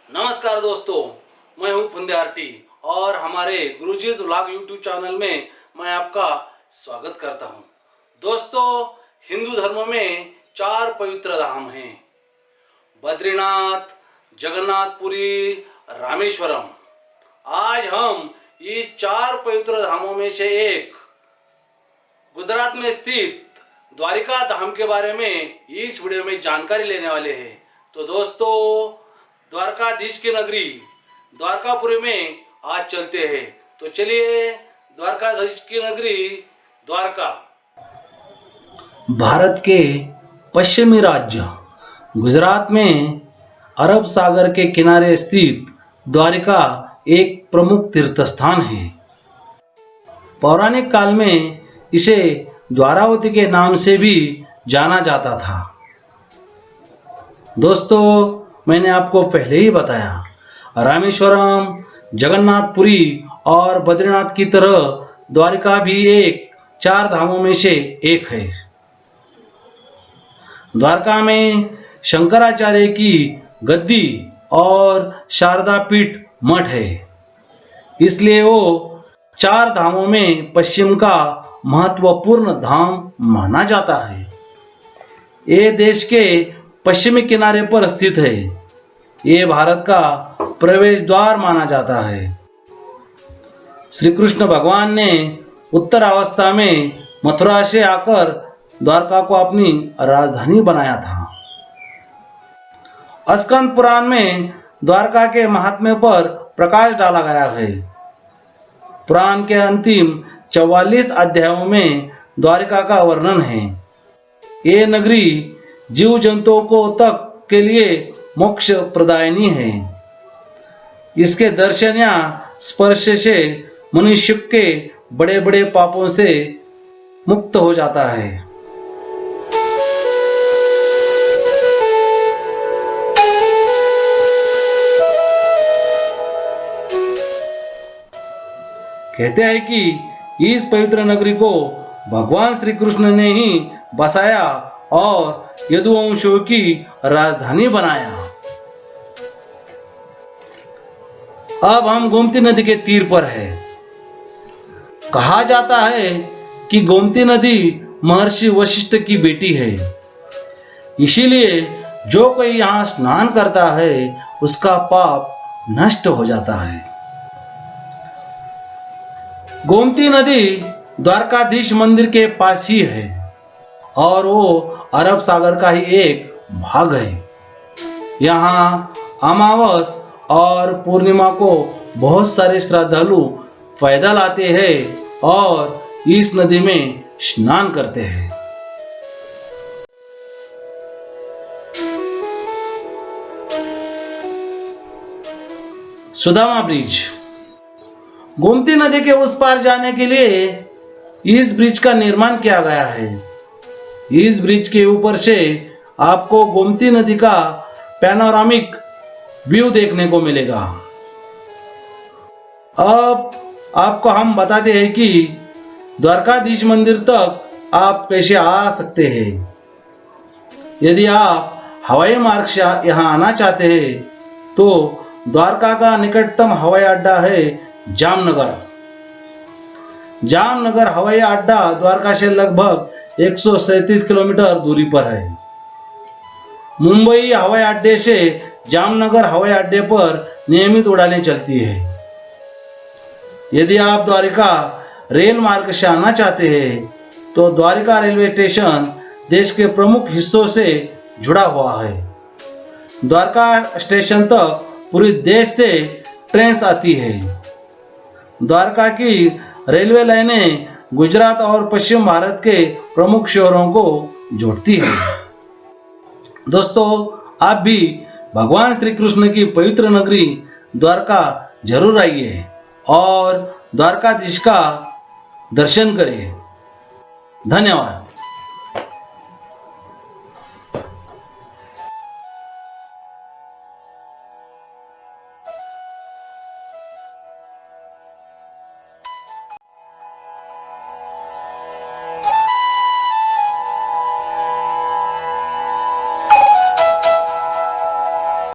नमस्कार दोस्तों, मैं हूं फुंदे आरटी और हमारे गुरुजीज व्लॉग यूट्यूब चैनल में मैं आपका स्वागत करता हूं। दोस्तों, हिंदू धर्म में 4 पवित्र धाम हैं: बद्रीनाथ, जगन्नाथपुरी, रामेश्वरम। आज हम इस 4 पवित्र धामों में से एक गुजरात में स्थित द्वारिका धाम के बारे में इस वीडियो में जानकारी लेने वाले हैं। तो दोस्तों, द्वारकाधीश की नगरी द्वारकापुरी में आज चलते हैं। तो चलिए, द्वारकाधीश की नगरी द्वारका। भारत के पश्चिमी राज्य गुजरात में अरब सागर के किनारे स्थित द्वारिका एक प्रमुख तीर्थ स्थान है। पौराणिक काल में इसे द्वारावती के नाम से भी जाना जाता था। दोस्तों, मैंने आपको पहले ही बताया, रामेश्वरम, जगन्नाथपुरी और बद्रीनाथ की तरह द्वारिका भी एक 4 धामों में से एक है। द्वारका में शंकराचार्य की गद्दी और शारदा पीठ मठ है, इसलिए वो 4 धामों में पश्चिम का महत्वपूर्ण धाम माना जाता है। ये देश के पश्चिमी किनारे पर स्थित है। ये भारत का प्रवेश द्वार माना जाता है। श्री कृष्ण भगवान ने उत्तर अवस्था में मथुरा से आकर द्वारका को अपनी राजधानी बनाया था। स्कंद पुराण में द्वारका के महात्म्य पर प्रकाश डाला गया है। पुराण के अंतिम 44 अध्यायों में द्वारिका का वर्णन है। ये नगरी जीव जंतुओं को तक के लिए मोक्ष प्रदायिनी है। इसके दर्शन या स्पर्श से मनुष्य के बड़े बड़े पापों से मुक्त हो जाता है। कहते हैं कि इस पवित्र नगरी को भगवान श्री कृष्ण ने ही बसाया और यदुवंशियों की राजधानी बनाया। अब हम गोमती नदी के तीर पर हैं। कहा जाता है कि गोमती नदी महर्षि वशिष्ठ की बेटी है, इसीलिए जो कोई यहाँ स्नान करता है उसका पाप नष्ट हो जाता है। गोमती नदी द्वारकाधीश मंदिर के पास ही है और वो अरब सागर का ही एक भाग है। यहाँ अमावस और पूर्णिमा को बहुत सारे श्रद्धालु पैदल आते हैं और इस नदी में स्नान करते हैं। सुदामा ब्रिज। गोमती नदी के उस पार जाने के लिए इस ब्रिज का निर्माण किया गया है। इस ब्रिज के ऊपर से आपको गोमती नदी का पैनोरामिक व्यू देखने को मिलेगा। अब आपको हम बताते हैं कि द्वारकाधीश मंदिर तक आप कैसे आ सकते हैं। यदि आप हवाई मार्ग से यहाँ आना चाहते हैं तो द्वारका का निकटतम हवाई अड्डा है जामनगर। जामनगर हवाई अड्डा द्वारका से लगभग 137 किलोमीटर दूरी पर है। मुंबई हवाई अड्डे से जामनगर हवाई अड्डे पर नियमित उड़ानें चलती है। यदि आप द्वारिका रेल मार्ग से आना चाहते हैं तो द्वारिका रेलवे स्टेशन देश के प्रमुख हिस्सों से जुड़ा हुआ है। द्वारका स्टेशन तक पूरे देश से ट्रेन आती है। द्वारका की रेलवे लाइनें गुजरात और पश्चिम भारत के प्रमुख शहरों को जोड़ती है। दोस्तों, आप भी भगवान श्री कृष्ण की पवित्र नगरी द्वारका जरूर आइए और द्वारकाधीश का दर्शन करिए। धन्यवाद।